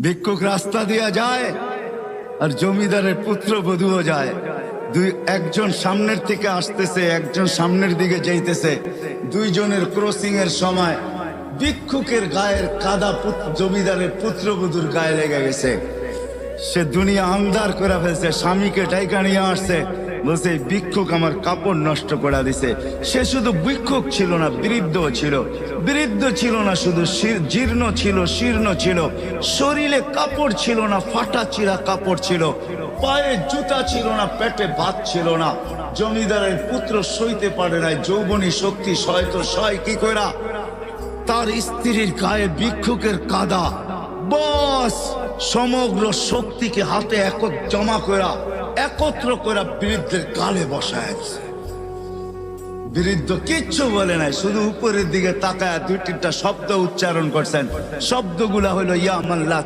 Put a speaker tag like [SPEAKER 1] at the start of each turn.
[SPEAKER 1] ভিক্ষুক রাস্তা দিয়া যায় আর জমিদারের পুত্রবধূও যায়। একজন সামনের থেকে আসতেছে, একজন সামনের দিকে যাইতেছে। দুইজনের ক্রসিং এর সময় ভিক্ষুকের গায়ের কাদা জমিদারের পুত্রবধূর গায়ে লেগে গেছে। সে দুনিয়া আন্ধার করে ফেলছে, স্বামীকে ডাইকা নিয়ে আসছে, বলছে এই ভিক্ষুক আমার কাপড় নষ্ট করে দিছে। সে শুধু ভিক্ষুক ছিল না, বৃদ্ধ ছিল। বৃদ্ধ ছিল না শুধু, জীর্ণ ছিল, শীর্ণ ছিল, শরীরে কাপড় ছিল না, ফাটা চিরা কাপড় ছিল, পায়ে জুতা ছিল না, পেটে ভাত ছিল না। জমিদারের পুত্র সইতে পারে নাই, যৌবনী শক্তি সয়তো সয় কি কইরা তার স্ত্রীর গায়ে ভিক্ষুকের কাদা, বস সমগ্র শক্তিকে হাতে একত্র করে বৃদ্ধের গালে বসায়। বৃদ্ধ কিচ্ছু বলে নাই, শুধু উপরের দিকে তাকায় দুই তিনটা শব্দ উচ্চারণ করছেন। শব্দগুলা হলো ইয়া মাল্লাহ।